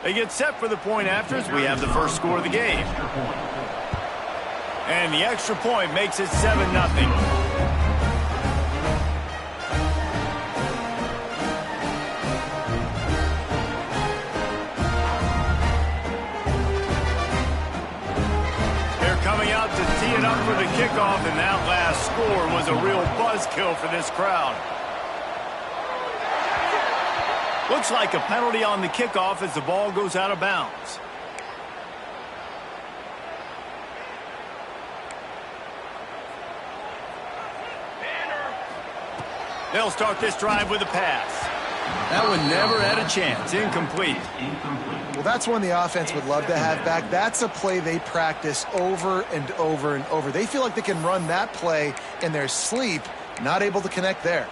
They get set for the point after as we have the first score of the game. And the extra point makes it 7-0. Coming out to tee it up for the kickoff, and that last score was a real buzzkill for this crowd. Looks like a penalty on the kickoff as the ball goes out of bounds. They'll start this drive with a pass. That one never had a chance. Incomplete. Well, that's one the offense would love to have back. That's a play they practice over and over and over. They feel like they can run that play in their sleep, not able to connect there.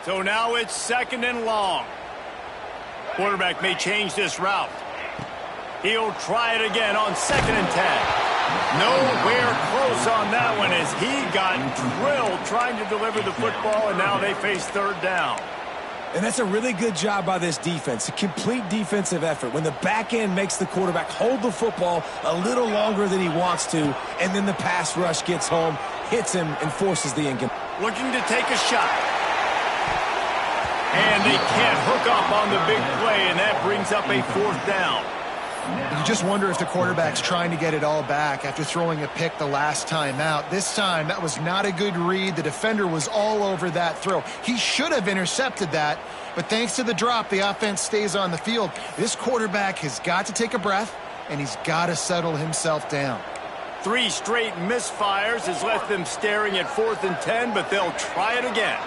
So now it's 2nd and long. Quarterback may change this route. He'll try it again on 2nd and 10. Nowhere close on that one as he got drilled trying to deliver the football, and now they face 3rd down. And that's a really good job by this defense, a complete defensive effort. When the back end makes the quarterback hold the football a little longer than he wants to, and then the pass rush gets home, hits him, and forces the incomplete. Looking to take a shot. And they can't hook up on the big play, and that brings up a 4th down. You just wonder if the quarterback's trying to get it all back after throwing a pick the last time out. This time, that was not a good read. The defender was all over that throw. He should have intercepted that, but thanks to the drop, the offense stays on the field. This quarterback has got to take a breath, and he's got to settle himself down. 3 straight misfires has left them staring at 4th and 10, but they'll try it again.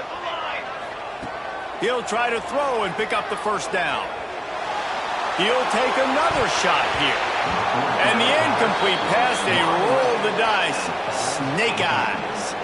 He'll try to throw and pick up the 1st down. He'll take another shot here. And the incomplete pass, they roll the dice. Snake eyes.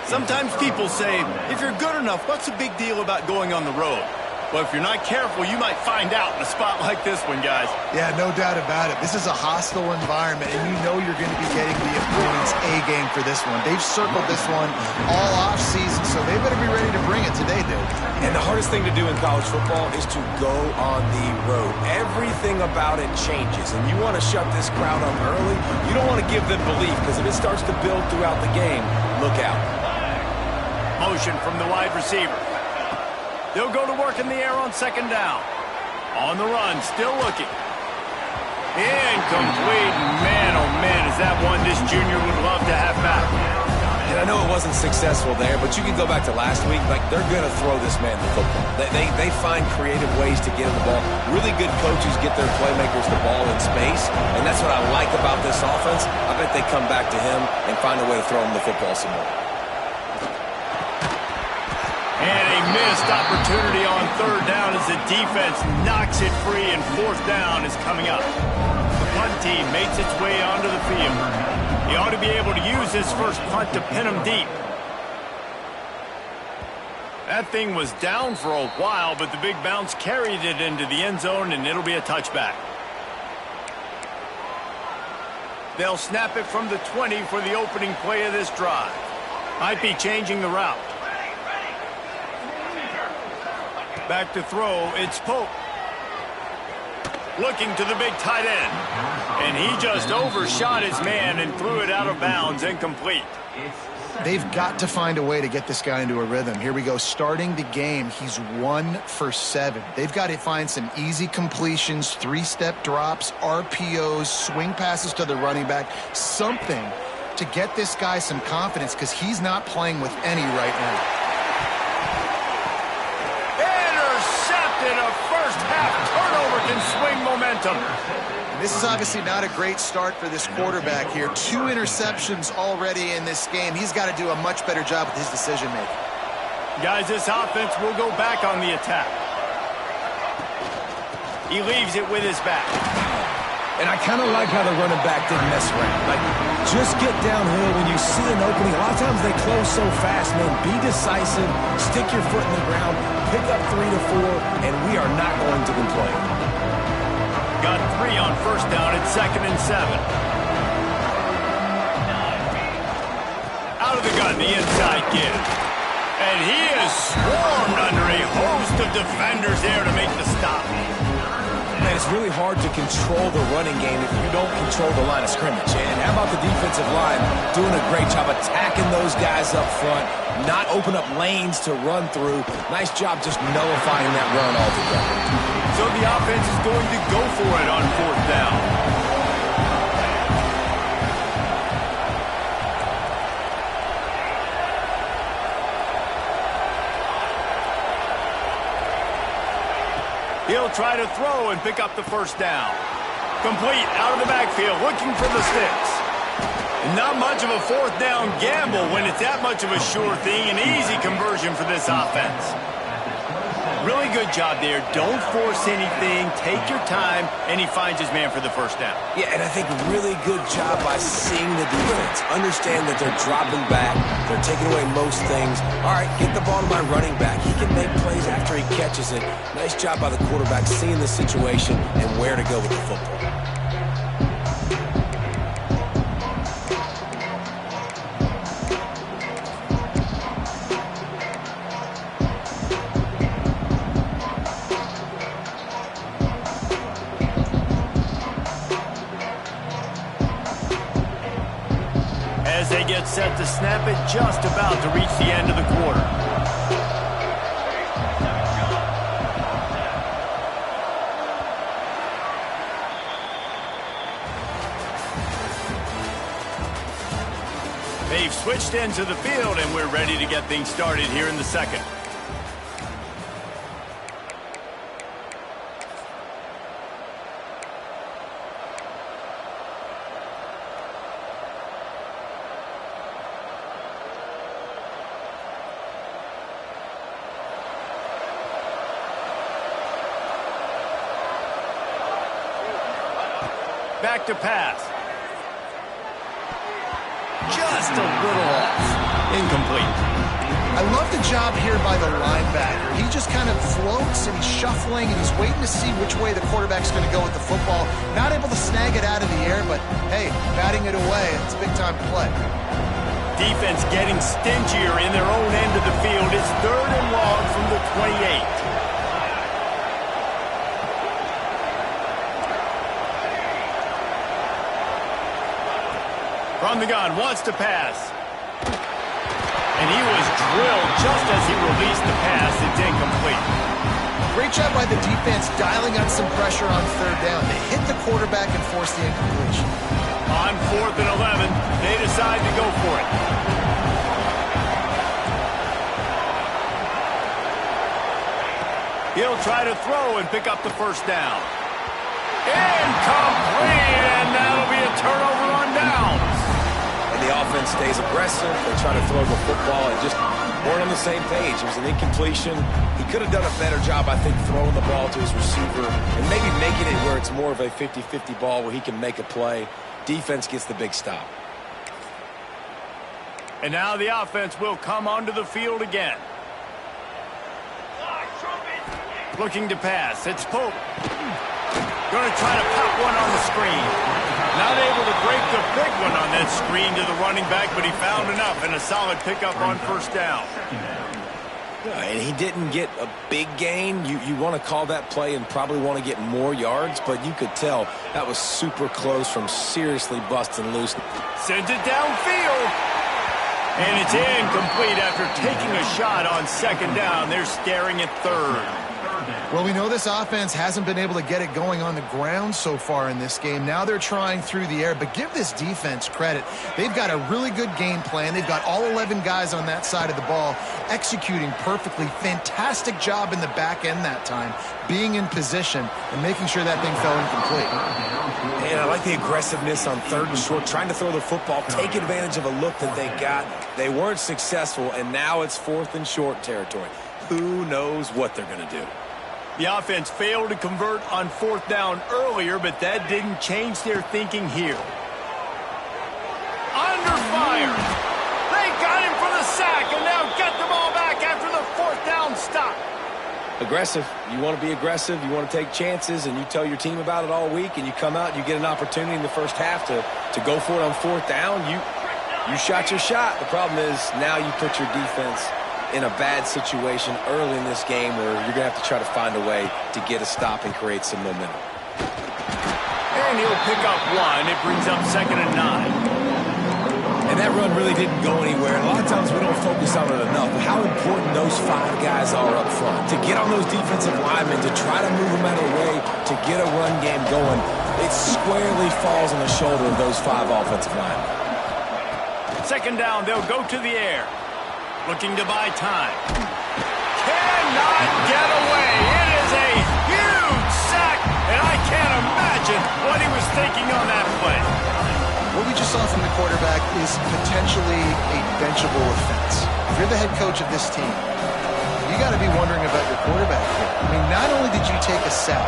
Sometimes people say, if you're good enough, what's the big deal about going on the road? Well, if you're not careful, you might find out in a spot like this one, guys. Yeah, no doubt about it. This is a hostile environment, and you know you're going to be getting the opponent's A-game for this one. They've circled this one all off-season, so they better be ready to bring it today, dude. And the hardest thing to do in college football is to go on the road. Everything about it changes, and you want to shut this crowd up early. You don't want to give them belief, because if it starts to build throughout the game, look out. Motion from the wide receiver. They'll go to work in the air on 2nd down. On the run, still looking. Incomplete. Man, oh man, is that one this junior would love to have back. And I know it wasn't successful there, but you can go back to last week. Like, they're going to throw this man the football. They find creative ways to get him the ball. Really good coaches get their playmakers the ball in space, and that's what I like about this offense. I bet they come back to him and find a way to throw him the football some more. And a missed opportunity on 3rd down as the defense knocks it free, and 4th down is coming up. The punt team makes its way onto the field. He ought to be able to use his first punt to pin him deep. That thing was down for a while, but the big bounce carried it into the end zone, and it'll be a touchback. They'll snap it from the 20 for the opening play of this drive. Might be changing the route. Back to throw, it's Pope. Looking to the big tight end. And he just overshot his man and threw it out of bounds, incomplete. They've got to find a way to get this guy into a rhythm. Here we go, starting the game, he's 1 for 7. They've got to find some easy completions, 3-step drops, RPOs, swing passes to the running back, something to get this guy some confidence because he's not playing with any right now. And a first-half turnover can swing momentum. This is obviously not a great start for this quarterback here. 2 interceptions already in this game. He's got to do a much better job with his decision-making. Guys, this offense will go back on the attack. He leaves it with his back. And I kind of like how the running back didn't mess around. Like, just get downhill when you see an opening. A lot of times they close so fast, man. Be decisive, stick your foot in the ground, pick up 3 to 4, and we are not going to complain. Got 3 on 1st down at 2nd and 7. Out of the gun, the inside give. And he is swarmed under a host of defenders there to make the stop. Man, it's really hard to control the running game if you don't control the line of scrimmage. And how about the defensive line doing a great job attacking those guys up front, not open up lanes to run through. Nice job just nullifying that run altogether. So the offense is going to go for it on 4th down. He'll try to throw and pick up the 1st down. Complete out of the backfield, looking for the sticks. Not much of a 4th down gamble when it's that much of a sure thing. An easy conversion for this offense. Really good job there. Don't force anything. Take your time, and he finds his man for the 1st down. Yeah, and I think really good job by seeing the defense. Understand that they're dropping back. They're taking away most things. All right, get the ball to my running back. He can make plays after he catches it. Nice job by the quarterback seeing the situation and where to go with the football. As they get set to snap it, just about to reach the end of the quarter. They've switched into the field, and we're ready to get things started here in the 2nd. Back to pass. Just a little off. Incomplete. I love the job here by the linebacker. He just kind of floats and he's shuffling and he's waiting to see which way the quarterback's going to go with the football. Not able to snag it out of the air, but hey, batting it away, it's a big-time play. Defense getting stingier in their own end of the field. It's 3rd and long from the 28. From the gun, wants to pass. And he was drilled just as he released the pass. It's incomplete. Great job by the defense dialing up some pressure on 3rd down. They hit the quarterback and force the incompletion. On 4th and 11, they decide to go for it. He'll try to throw and pick up the 1st down. Incomplete, and that'll be a turnover on downs. The offense stays aggressive. They try to throw the football and just weren't on the same page. It was an incompletion. He could have done a better job, I think, throwing the ball to his receiver and maybe making it where it's more of a 50-50 ball where he can make a play. Defense gets the big stop. And now the offense will come onto the field again. Looking to pass. It's Pope. Going to try to pop one on the screen. Not able to break the big one on that screen to the running back, but he found enough and a solid pickup on 1st down. Yeah, and he didn't get a big gain. You want to call that play and probably want to get more yards, but you could tell that was super close from seriously busting loose. Sends it downfield. And it's incomplete after taking a shot on 2nd down. They're staring at 3rd. Well, we know this offense hasn't been able to get it going on the ground so far in this game. Now they're trying through the air, but give this defense credit. They've got a really good game plan. They've got all 11 guys on that side of the ball executing perfectly. Fantastic job in the back end that time, being in position and making sure that thing fell incomplete. And I like the aggressiveness on 3rd and short, trying to throw the football, take advantage of a look that they got. They weren't successful, and now it's 4th and short territory. Who knows what they're going to do? The offense failed to convert on 4th down earlier, but that didn't change their thinking here. Under fire. They got him for the sack, and now get the ball back after the 4th down stop. Aggressive. You want to be aggressive. You want to take chances, and you tell your team about it all week, and you come out and you get an opportunity in the 1st half to go for it on 4th down. You shot your shot. The problem is now you put your defense in a bad situation early in this game where you're going to have to try to find a way to get a stop and create some momentum. And he'll pick up one. It brings up 2nd and 9. And that run really didn't go anywhere. A lot of times we don't focus on it enough, but how important those 5 guys are up front. To get on those defensive linemen, to try to move them out of the way, to get a run game going, it squarely falls on the shoulder of those 5 offensive linemen. 2nd down, they'll go to the air. Looking to buy time. Cannot get away. It is a huge sack, and I can't imagine what he was thinking on that play. What we just saw from the quarterback is potentially a benchable offense. If you're the head coach of this team, you got to be wondering about your quarterback here. I mean, not only did you take a sack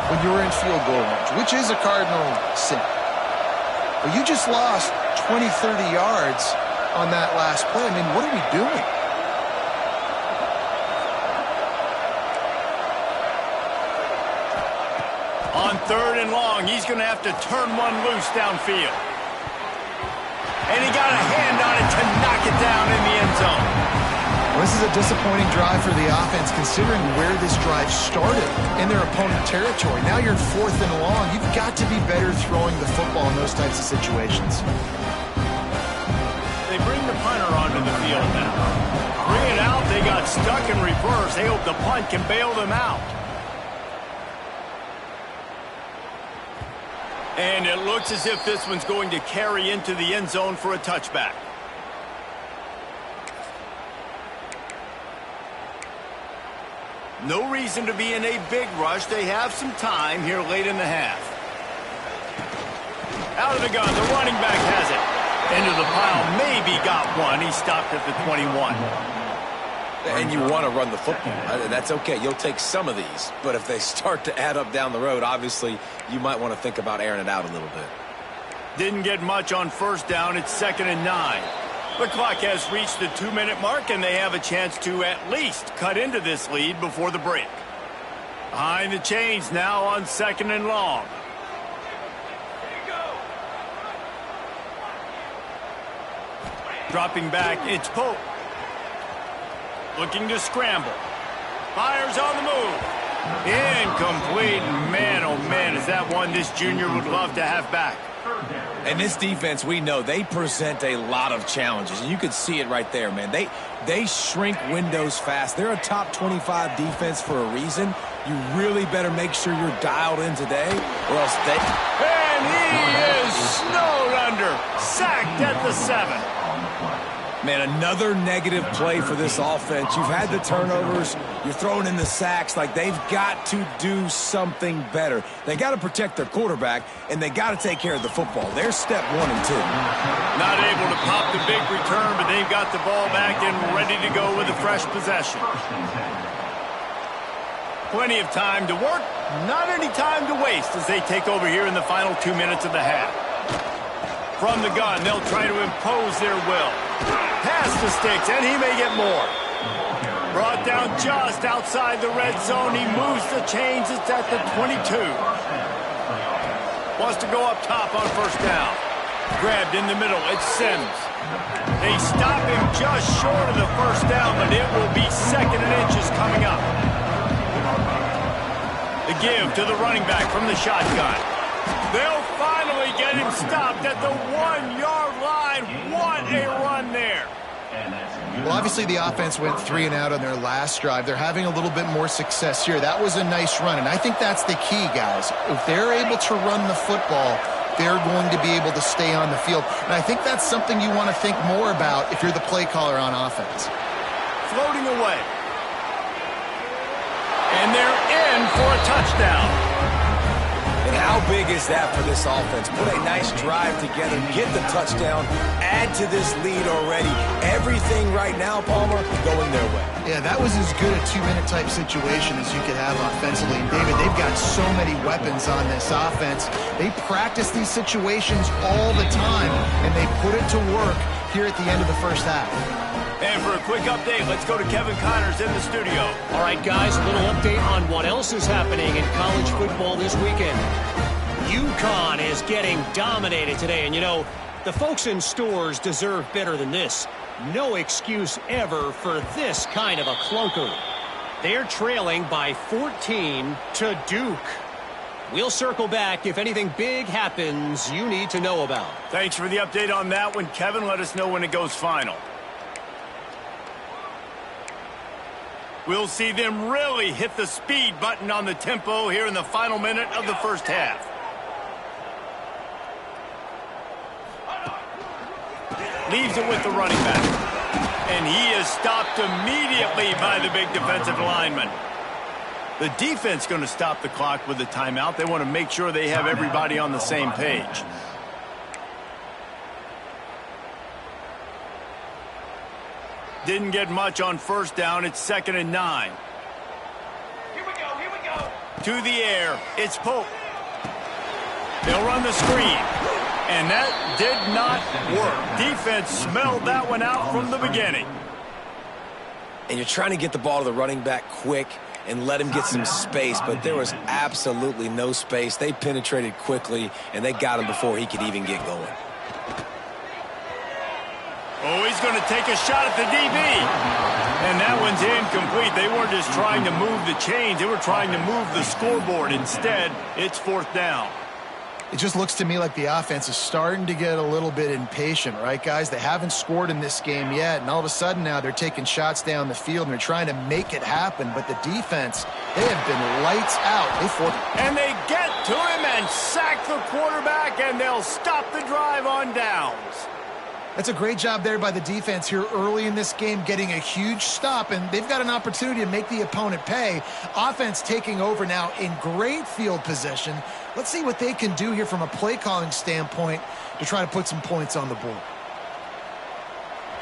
when you were in field goal range, which is a cardinal sin, but you just lost 20, 30 yards on that last play. I mean, what are we doing? On 3rd and long, he's going to have to turn one loose downfield. And he got a hand on it to knock it down in the end zone. Well, this is a disappointing drive for the offense, considering where this drive started in their opponent territory. Now you're 4th and long. You've got to be better throwing the football in those types of situations. They bring the punter onto the field now. Bring it out. They got stuck in reverse. They hope the punt can bail them out. And it looks as if this one's going to carry into the end zone for a touchback. No reason to be in a big rush. They have some time here late in the half. Out of the gun, the running back has it. Into the pile, maybe got one. He stopped at the 21. And you want to run the football. That's okay. You'll take some of these. But if they start to add up down the road, obviously you might want to think about airing it out a little bit. Didn't get much on 1st down. It's 2nd and 9. The clock has reached the 2-minute mark, and they have a chance to at least cut into this lead before the break. Behind the chains now on 2nd and long. Dropping back, it's Pope. Looking to scramble. Fires on the move. Incomplete. Man, oh man, is that one this junior would love to have back. And this defense, we know, they present a lot of challenges. And you can see it right there, man. They shrink windows fast. They're a top 25 defense for a reason. You really better make sure you're dialed in today, or else they... And he is snowed under. Sacked at the 7. Man, another negative play for this offense. You've had the turnovers. You're throwing in the sacks. Like, they've got to do something better. They got to protect their quarterback, and they got to take care of the football. They're step 1 and 2. Not able to pop the big return, but they've got the ball back and ready to go with a fresh possession. Plenty of time to work, not any time to waste as they take over here in the final 2 minutes of the half. From the gun, they'll try to impose their will. Pass the sticks, and he may get more. Brought down just outside the red zone. He moves the chains. It's at the 22. Wants to go up top on 1st down. Grabbed in the middle. It's Sims. They stop him just short of the 1st down, but it will be 2nd and inches coming up. The give to the running back from the shotgun. They'll finally get him stopped at the 1-yard line. What a run there. Well, obviously the offense went 3 and out on their last drive. They're having a little bit more success here. That was a nice run, and I think that's the key, guys. If they're able to run the football, they're going to be able to stay on the field. And I think that's something you want to think more about if you're the play caller on offense. Floating away. And they're in for a touchdown. And how big is that for this offense? Put a nice drive together, get the touchdown, add to this lead already. Everything right now, Palmer, going their way. Yeah, that was as good a 2-minute type situation as you could have offensively. And David, they've got so many weapons on this offense. They practice these situations all the time, and they put it to work here at the end of the 1st half. And for a quick update, let's go to Kevin Connors in the studio. All right, guys, a little update on what else is happening in college football this weekend. UConn is getting dominated today, and you know, the folks in Stores deserve better than this. No excuse ever for this kind of a clunker. They're trailing by 14 to Duke. We'll circle back if anything big happens you need to know about. Thanks for the update on that one, Kevin. Let us know when it goes final. We'll see them really hit the speed button on the tempo here in the final minute of the first half. Leaves it with the running back. And he is stopped immediately by the big defensive lineman. The defense going to stop the clock with the timeout. They want to make sure they have everybody on the same page. Didn't get much on first down. It's 2nd and 9. Here we go. To the air. It's Pope. They'll run the screen. And that did not work. Defense smelled that one out from the beginning. And you're trying to get the ball to the running back quick and let him get some space, but there was absolutely no space. They penetrated quickly, and they got him before he could even get going. Oh, he's going to take a shot at the DB. And that one's incomplete. They weren't just trying to move the chains. They were trying to move the scoreboard. Instead, it's 4th down. It just looks to me like the offense is starting to get a little bit impatient, right, guys? They haven't scored in this game yet, and all of a sudden now they're taking shots down the field, and they're trying to make it happen. But the defense, they have been lights out. And they get to him and sack the quarterback, and they'll stop the drive on downs. That's a great job there by the defense here early in this game, getting a huge stop, and they've got an opportunity to make the opponent pay. Offense taking over now in great field position. Let's see what they can do here from a play-calling standpoint to try to put some points on the board.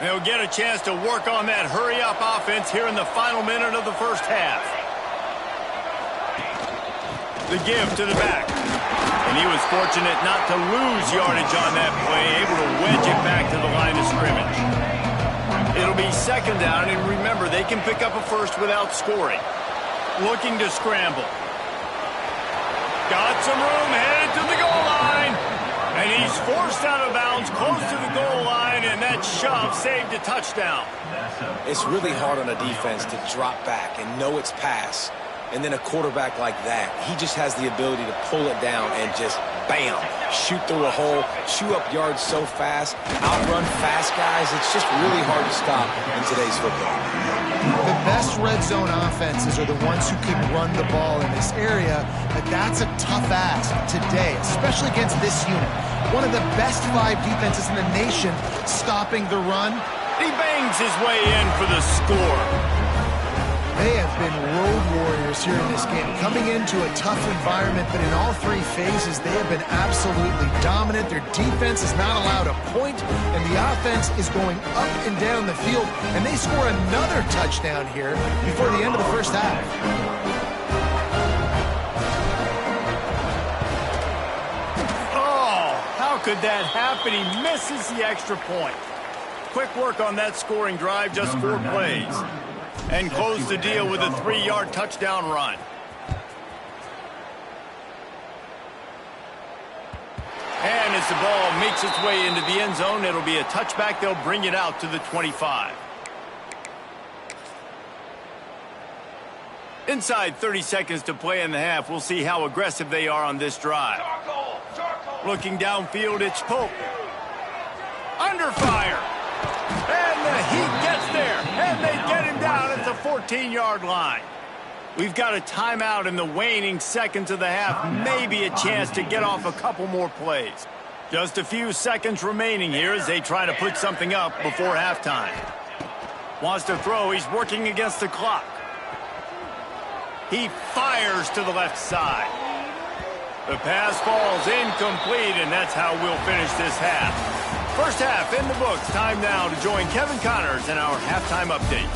They'll get a chance to work on that hurry-up offense here in the final minute of the first half. The give to the back. And he was fortunate not to lose yardage on that play, able to wedge it back to the line of scrimmage. It'll be 2nd down, and remember, they can pick up a first without scoring. Looking to scramble. Got some room, headed to the goal line. And he's forced out of bounds, close to the goal line, and that shove saved a touchdown. It's really hard on a defense to drop back and know it's pass. And then a quarterback like that, he just has the ability to pull it down and just, bam, shoot through a hole, chew up yards so fast, outrun fast guys. It's just really hard to stop in today's football. The best red zone offenses are the ones who can run the ball in this area, but that's a tough ask today, especially against this unit. One of the best 5 defenses in the nation stopping the run. He bangs his way in for the score. They have been road warriors here in this game, coming into a tough environment, but in all 3 phases, they have been absolutely dominant. Their defense is not allowed a point, and the offense is going up and down the field, and they score another touchdown here before the end of the first half. Oh, how could that happen? He misses the extra point. Quick work on that scoring drive, just 4 plays. And close the deal with a 3-yard touchdown run. And as the ball makes its way into the end zone, it'll be a touchback. They'll bring it out to the 25. Inside 30 seconds to play in the half. We'll see how aggressive they are on this drive. Looking downfield, it's Pope. Under fire. And the Heat gets there, and they get him down at the 14-yard line. We've got a timeout in the waning seconds of the half, maybe a chance to get off a couple more plays. Just a few seconds remaining here as they try to put something up before halftime. Wants to throw, he's working against the clock. He fires to the left side. The pass falls incomplete, and that's how we'll finish this half. First half in the books. Time now to join Kevin Connors in our halftime update.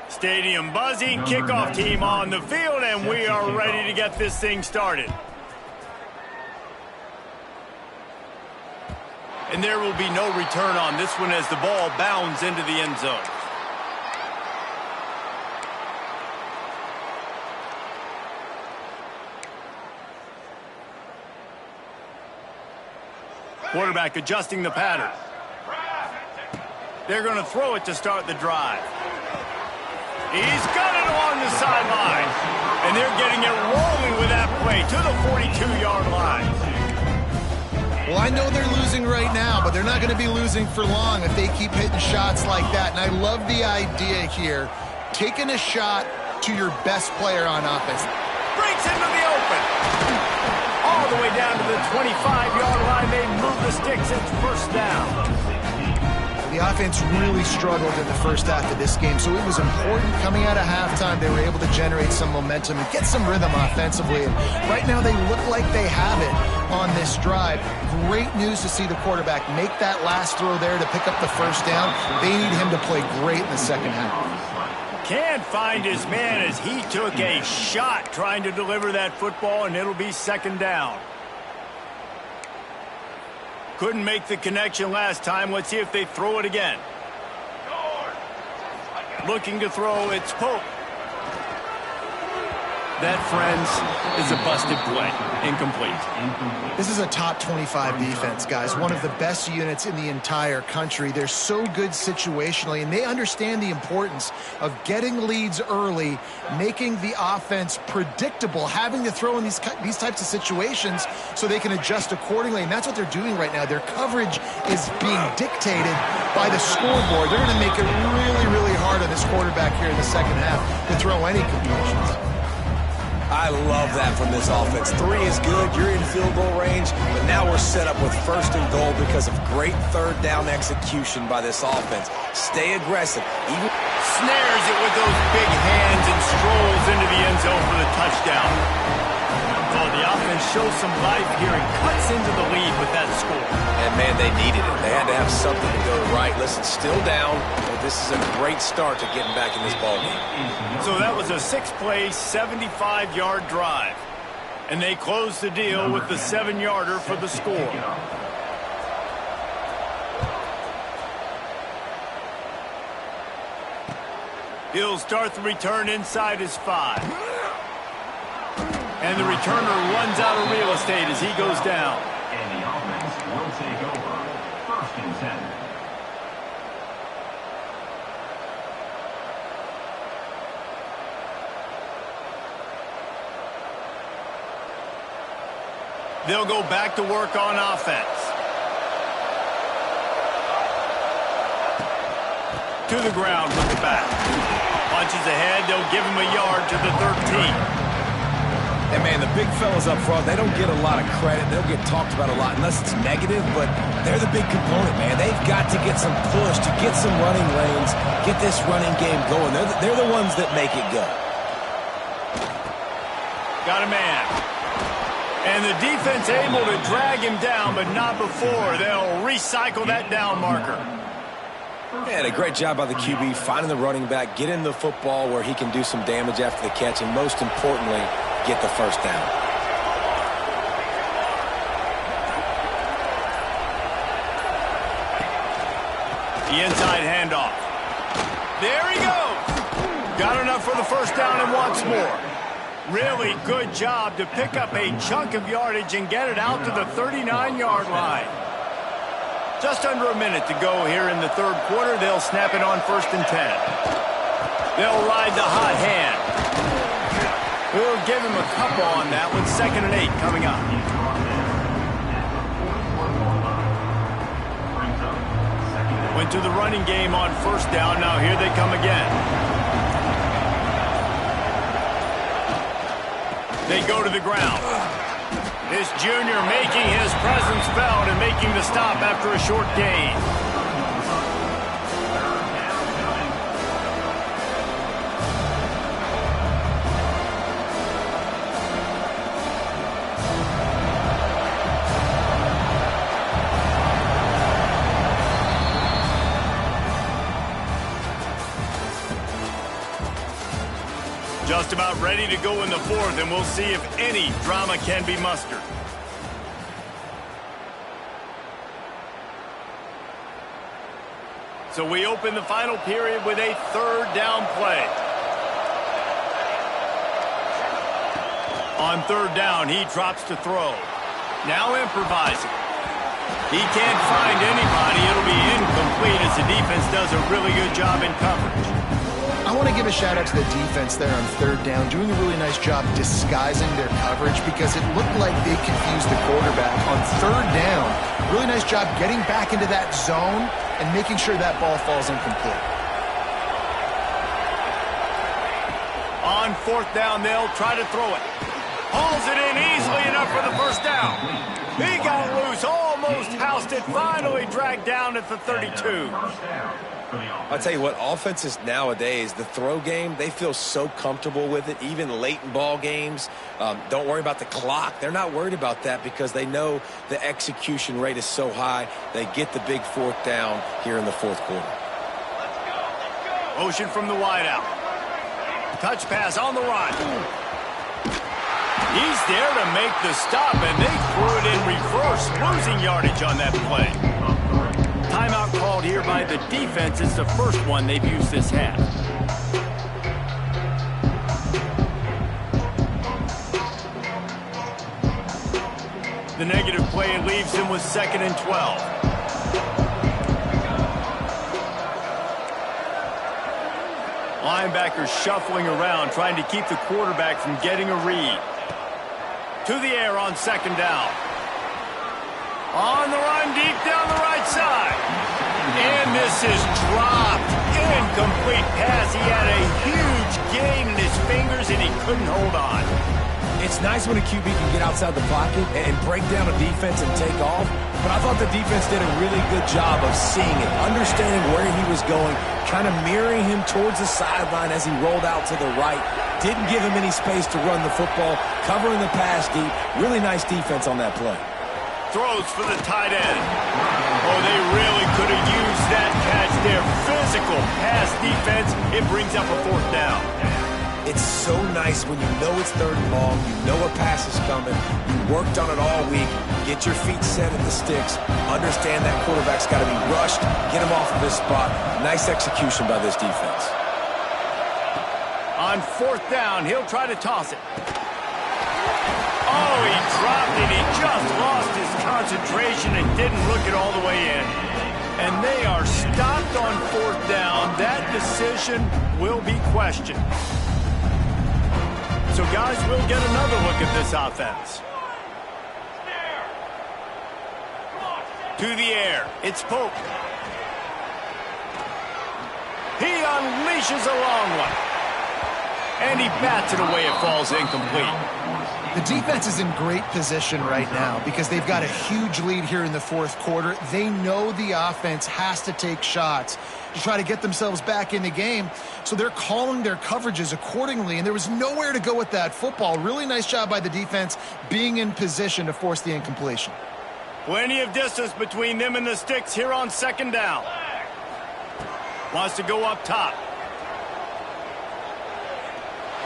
Stadium buzzing, kickoff team on the field, and we are ready to get this thing started. And there will be no return on this one as the ball bounds into the end zone. Quarterback adjusting the pattern. They're going to throw it to start the drive. He's got it along the sideline. And they're getting it rolling with that play to the 42-yard line. Well, I know they're losing right now, but they're not going to be losing for long if they keep hitting shots like that. And I love the idea here, taking a shot to your best player on offense. Breaks into the open. All the way down to the 25-yard line. They move the sticks. It's first down. The offense really struggled in the first half of this game, so it was important coming out of halftime they were able to generate some momentum and get some rhythm offensively. And right now they look like they have it on this drive. Great news to see the quarterback make that last throw there to pick up the first down. They need him to play great in the second half. Can't find his man as he took a shot trying to deliver that football, and it'll be second down. Couldn't make the connection last time. Let's see if they throw it again. Looking to throw, it's Pope. That, friends, is a busted play. Incomplete. This is a top 25 defense, guys. One of the best units in the entire country. They're so good situationally, and they understand the importance of getting leads early, making the offense predictable, having to throw in these types of situations so they can adjust accordingly, and that's what they're doing right now. Their coverage is being dictated by the scoreboard. They're going to make it really, really hard on this quarterback here in the second half to throw any completions. I love that from this offense. 3 is good. You're in field goal range, but now we're set up with first and goal because of great third down execution by this offense. Stay aggressive. Snares it with those big hands and strolls into the end zone for the touchdown. Oh, the offense shows some life here and cuts into the lead with that score. And, man, they needed it. They had to have something to go right. Listen, still down, but this is a great start to getting back in this ballgame. So that was a 6-play, 75-yard drive. And they closed the deal with the 7-yarder for the score. He'll start the return inside his 5. And the returner runs out of real estate as he goes down. And the offense will take over. First and 10. They'll go back to work on offense. To the ground with the back. Punches ahead, they'll give him a yard to the 13. And, man, the big fellas up front, they don't get a lot of credit. They don't get talked about a lot unless it's negative, but they're the big component, man. They've got to get some push, to get some running lanes, get this running game going. They're the ones that make it go. Got a man. And the defense able to drag him down, but not before. They'll recycle that down marker. And a great job by the QB finding the running back, getting the football where he can do some damage after the catch, and most importantly, get the first down. The inside handoff. There he goes. Got enough for the first down and wants more. Really good job to pick up a chunk of yardage and get it out to the 39-yard line. Just under a minute to go here in the third quarter. They'll snap it on first and 10. They'll ride the hot hand. We'll give him a couple on that one. Second and 8 coming up. Went to the running game on first down. Now here they come again. They go to the ground. This junior making his presence felt and making the stop after a short gain. Just about ready to go in the fourth, and we'll see if any drama can be mustered. So we open the final period with a third down play. On third down, he drops to throw. Now improvising. He can't find anybody. It'll be incomplete as the defense does a really good job in coverage. I want to give a shout out to the defense there on third down, doing a really nice job disguising their coverage because it looked like they confused the quarterback on third down. Really nice job getting back into that zone and making sure that ball falls incomplete. On fourth down, they'll try to throw it. Hauls it in easily enough for the first down. He got loose, almost housed it, finally dragged down at the 32. I'll tell you what, offenses nowadays, the throw game, they feel so comfortable with it, even late in ball games. Don't worry about the clock. They're not worried about that because they know the execution rate is so high. They get the big fourth down here in the fourth quarter. Motion from the wideout. Touch pass on the run. He's there to make the stop, and they threw it in reverse, losing yardage on that play. Timeout called here by the defense. It's the first one they've used this half. The negative play leaves him with 2nd and 12. Linebackers shuffling around, trying to keep the quarterback from getting a read. To the air on 2nd down. On the run, deep down the right side. And this is dropped. Incomplete pass. He had a huge gain in his fingers, and he couldn't hold on. It's nice when a QB can get outside the pocket and break down a defense and take off, but I thought the defense did a really good job of seeing it, understanding where he was going, kind of mirroring him towards the sideline as he rolled out to the right. Didn't give him any space to run the football, covering the pass deep. Really nice defense on that play. Throws for the tight end. Oh, they really could have used that catch there. Physical pass defense. It brings up a 4th down. It's so nice when you know it's 3rd and long, you know a pass is coming, you worked on it all week, get your feet set at the sticks, understand that quarterback's got to be rushed, get him off of his spot. Nice execution by this defense. On 4th down, he'll try to toss it. Oh, he dropped it. He just lost his concentration and didn't look it all the way in. And they are stopped on 4th down. That decision will be questioned. So, guys, we'll get another look at this offense. To the air. It's Pope. He unleashes a long one. And he bats it away. It falls incomplete. The defense is in great position right now because they've got a huge lead here in the 4th quarter. They know the offense has to take shots to try to get themselves back in the game. So they're calling their coverages accordingly, and there was nowhere to go with that football. Really nice job by the defense being in position to force the incompletion. Plenty of distance between them and the sticks here on 2nd down. Wants to go up top.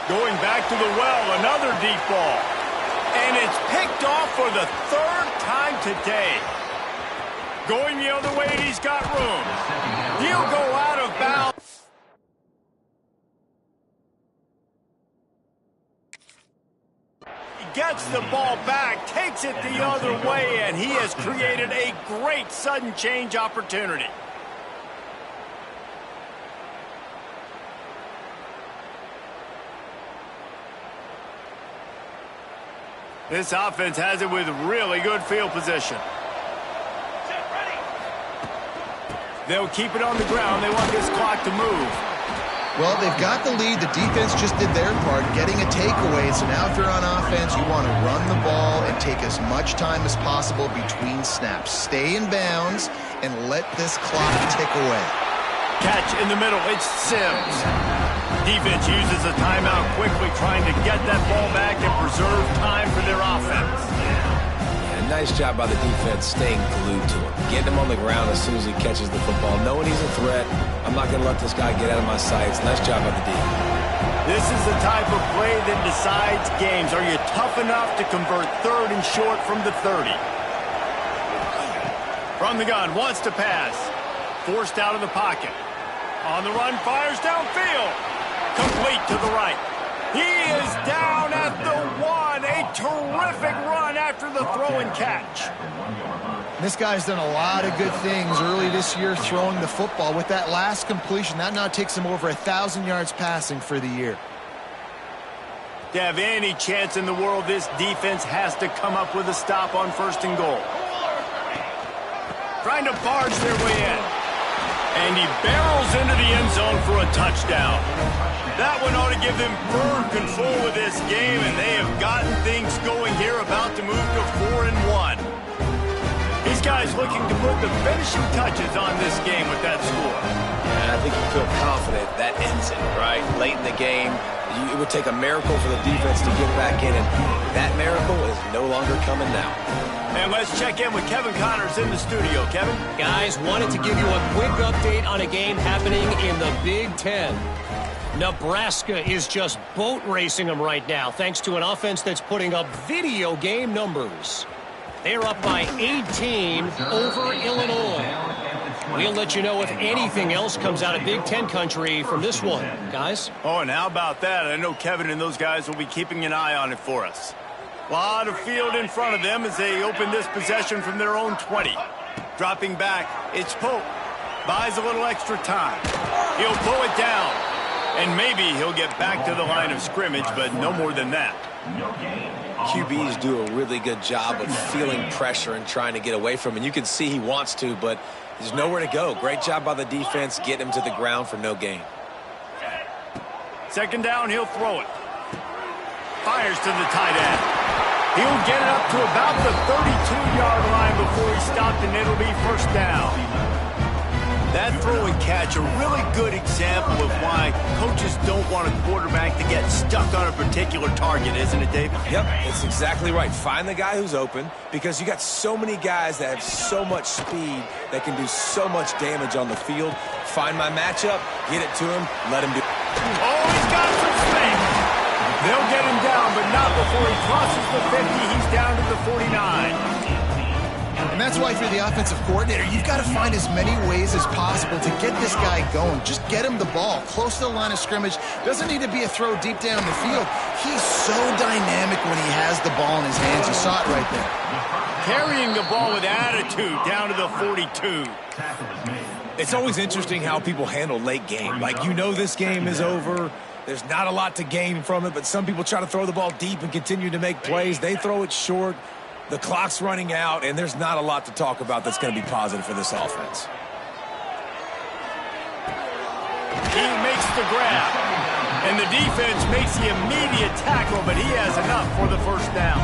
Going back to the well, another deep ball. And it's picked off for the 3rd time today. Going the other way, and he's got room. He'll go out of bounds. He gets the ball back, takes it the other way, and he has created a great sudden change opportunity. This offense has it with really good field position. They'll keep it on the ground. They want this clock to move. Well, they've got the lead. The defense just did their part, getting a takeaway. So now if you're on offense, you want to run the ball and take as much time as possible between snaps. Stay in bounds and let this clock tick away. Catch in the middle. It's Sims. Defense uses a timeout quickly, trying to get that ball back and preserve time for their offense. Yeah, nice job by the defense staying glued to him. Getting him on the ground as soon as he catches the football. Knowing he's a threat, I'm not going to let this guy get out of my sights. Nice job by the D. This is the type of play that decides games. Are you tough enough to convert 3rd and short from the 30? From the gun, wants to pass. Forced out of the pocket. On the run, fires downfield. Complete to the right. He is down at the 1. A terrific run after the throw and catch. This guy's done a lot of good things early this year throwing the football. With that last completion, that now takes him over 1,000 yards passing for the year. To have any chance in the world, this defense has to come up with a stop on 1st and goal. Trying to barge their way in. And he barrels into the end zone for a touchdown. That one ought to give them firm control of this game, and they have gotten things going here, about to move to 4-1. These guys looking to put the finishing touches on this game with that score. And I think you feel confident that ends it, right? Late in the game, it would take a miracle for the defense to get back in, and that miracle is no longer coming now. And let's check in with Kevin Connors in the studio. Kevin? Guys, wanted to give you a quick update on a game happening in the Big Ten. Nebraska is just boat racing them right now, thanks to an offense that's putting up video game numbers. They're up by 18 over Illinois. We'll let you know if anything else comes out of Big Ten country from this one, guys. Oh, and how about that? I know Kevin and those guys will be keeping an eye on it for us. A lot of field in front of them as they open this possession from their own 20. Dropping back, it's Pope. Buys a little extra time. He'll pull it down. And maybe he'll get back to the line of scrimmage, but no more than that. QBs do a really good job of feeling pressure and trying to get away from it. And you can see he wants to, but there's nowhere to go. Great job by the defense, getting him to the ground for no gain. 2nd down, he'll throw it. Fires to the tight end. He'll get it up to about the 32-yard line before he stopped, and it'll be 1st down. That throw and catch, a really good example of why coaches don't want a quarterback to get stuck on a particular target, isn't it, David? Yep, it's exactly right. Find the guy who's open, because you got so many guys that have so much speed that can do so much damage on the field. Find my matchup, get it to him, let him do it. Oh, he's got some space. They'll get him down, but not before he crosses the 50. He's down to the 49. And that's why, if you're the offensive coordinator, you've got to find as many ways as possible to get this guy going. Just get him the ball close to the line of scrimmage. Doesn't need to be a throw deep down the field. He's so dynamic when he has the ball in his hands. You saw it right there. Carrying the ball with attitude down to the 42. It's always interesting how people handle late game. Like, you know this game is over. There's not a lot to gain from it, but some people try to throw the ball deep and continue to make plays. They throw it short. The clock's running out, and there's not a lot to talk about that's going to be positive for this offense. He makes the grab, and the defense makes the immediate tackle, but he has enough for the 1st down.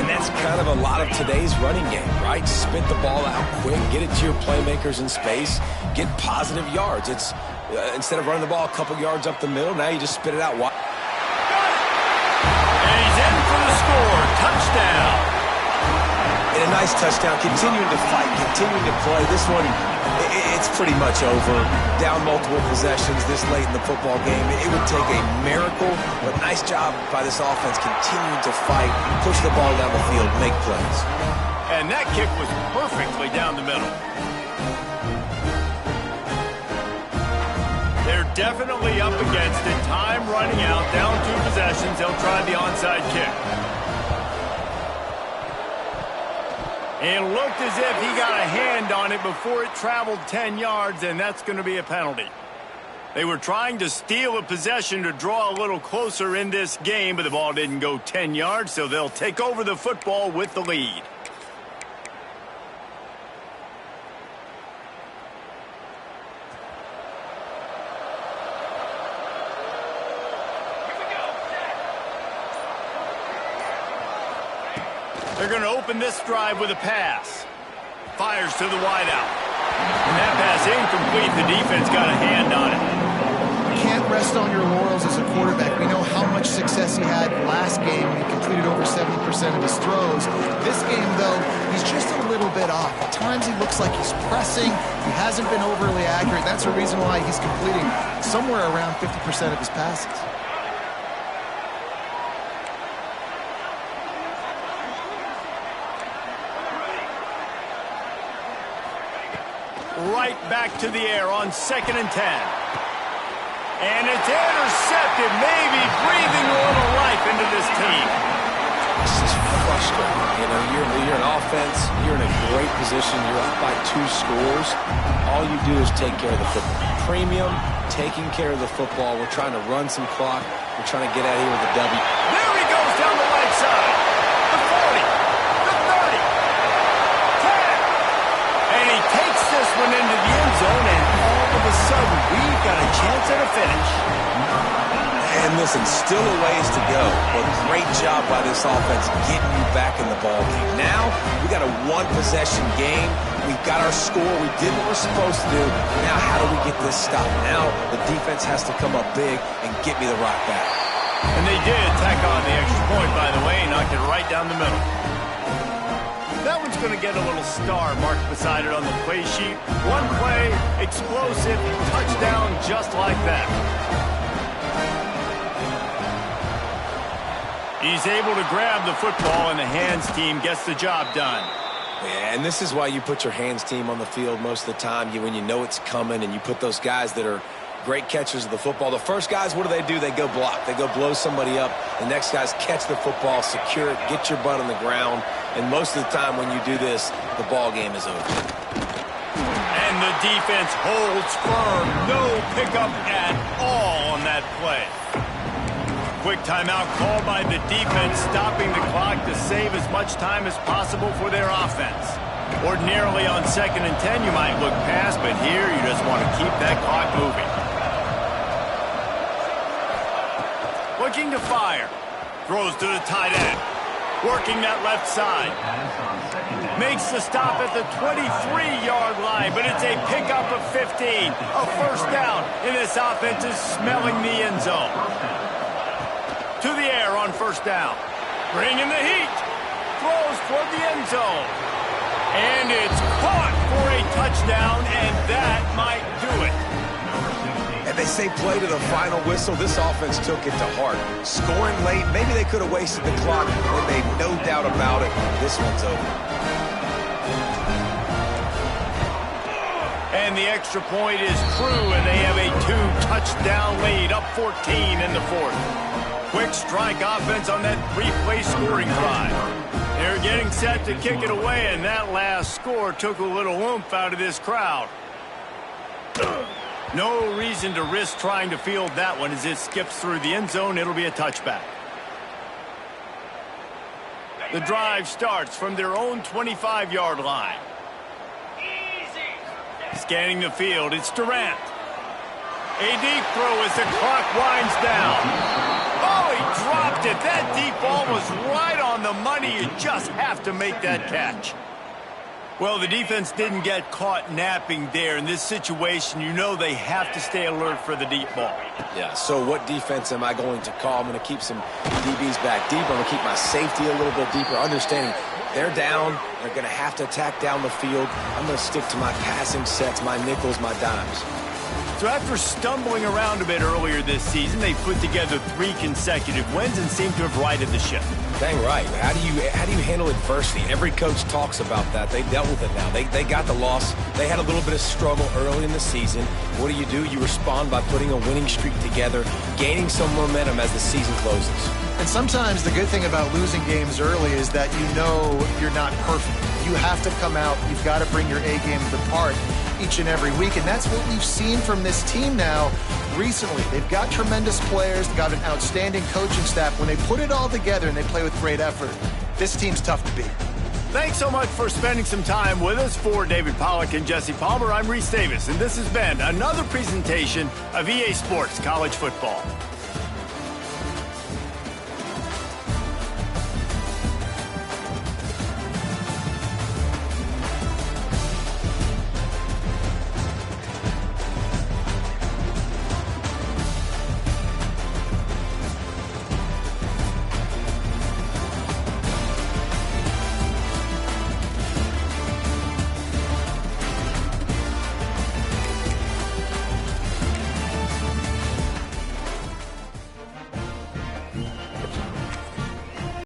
And that's kind of a lot of today's running game, right? Spit the ball out quick, get it to your playmakers in space, get positive yards. It's instead of running the ball a couple yards up the middle, now you just spit it out wide. And he's in for the score. Touchdown. And a nice touchdown, continuing to fight, continuing to play. This one, it's pretty much over. Down multiple possessions this late in the football game. It would take a miracle, but nice job by this offense continuing to fight, push the ball down the field, make plays. And that kick was perfectly down the middle. They're definitely up against it. Time running out, down 2 possessions. They'll try the onside kick. It looked as if he got a hand on it before it traveled 10 yards, and that's going to be a penalty. They were trying to steal a possession to draw a little closer in this game, but the ball didn't go 10 yards, so they'll take over the football with the lead. They're going to open this drive with a pass. Fires to the wideout. And that pass incomplete. The defense got a hand on it. You can't rest on your laurels as a quarterback. We know how much success he had last game. He completed over 70% of his throws. This game, though, he's just a little bit off. At times he looks like he's pressing. He hasn't been overly accurate. That's the reason why he's completing somewhere around 50% of his passes. Right back to the air on 2nd and 10. And it's intercepted, maybe breathing a little life into this team. This is frustrating. You know, you're an offense defense, you're in a great position. You're up by 2 scores. All you do is take care of the football. Premium, taking care of the football. We're trying to run some clock. We're trying to get out of here with a W. There he goes down the right side. The 40, the 30, 10. And he takes this one into the end zone, and all of a sudden, we've got a chance at a finish. And listen, still a ways to go, but great job by this offense getting you back in the ball game. Now, we got a 1-possession game. We've got our score. We did what we're supposed to do. Now, how do we get this stopped? Now, the defense has to come up big and get me the rock back. And they did tack on the extra point, by the way, and knocked it right down the middle. That one's going to get a little star marked beside it on the play sheet. One play, explosive, touchdown just like that. He's able to grab the football, and the hands team gets the job done. Yeah, and this is why you put your hands team on the field most of the time when you know it's coming, and you put those guys that are great catchers of the football. The first guys, what do? They go block. They go blow somebody up. The next guys catch the football, secure it, get your butt on the ground. And most of the time when you do this, the ball game is over. And the defense holds firm. No pickup at all on that play. Quick timeout called by the defense, stopping the clock to save as much time as possible for their offense. Ordinarily on 2nd and 10, you might look past, but here you just want to keep that clock moving. Looking to fire. Throws to the tight end. Working that left side. Makes the stop at the 23-yard line, but it's a pickup of 15. A first down, and this offense is smelling the end zone. To the air on first down. Bringing the heat. Throws toward the end zone. And it's caught for a touchdown, and that might do it. And they say play to the final whistle. This offense took it to heart. Scoring late, maybe they could have wasted the clock, but they've no doubt about it. This one's over. And the extra point is true, and they have a 2-touchdown lead, up 14 in the 4th. Quick strike offense on that 3-play scoring drive. They're getting set to kick it away, and that last score took a little oomph out of this crowd. No reason to risk trying to field that one as it skips through the end zone. It'll be a touchback. The drive starts from their own 25-yard line. Scanning the field, it's Durant. A deep throw as the clock winds down. Oh, he dropped it. That deep ball was right on the money. You just have to make that catch. Well, the defense didn't get caught napping there. In this situation, you know they have to stay alert for the deep ball. Yeah, so what defense am I going to call? I'm going to keep some DBs back deep. I'm going to keep my safety a little bit deeper, understanding they're down. They're going to have to attack down the field. I'm going to stick to my passing sets, my nickels, my dimes. So after stumbling around a bit earlier this season, they put together 3 consecutive wins and seem to have righted the ship. Dang right. How do you handle adversity? Every coach talks about that. They dealt with it now. They got the loss. They had a little bit of struggle early in the season. What do? You respond by putting a winning streak together, gaining some momentum as the season closes. And sometimes the good thing about losing games early is that you know you're not perfect. You have to come out. You've got to bring your A game to the park each and every week, and that's what we've seen from this team now recently. They've got tremendous players. They've got an outstanding coaching staff. When they put it all together and they play with great effort, this team's tough to beat. Thanks so much for spending some time with us. For David Pollack and Jesse Palmer, I'm Reese Davis, and this has been another presentation of EA Sports College Football.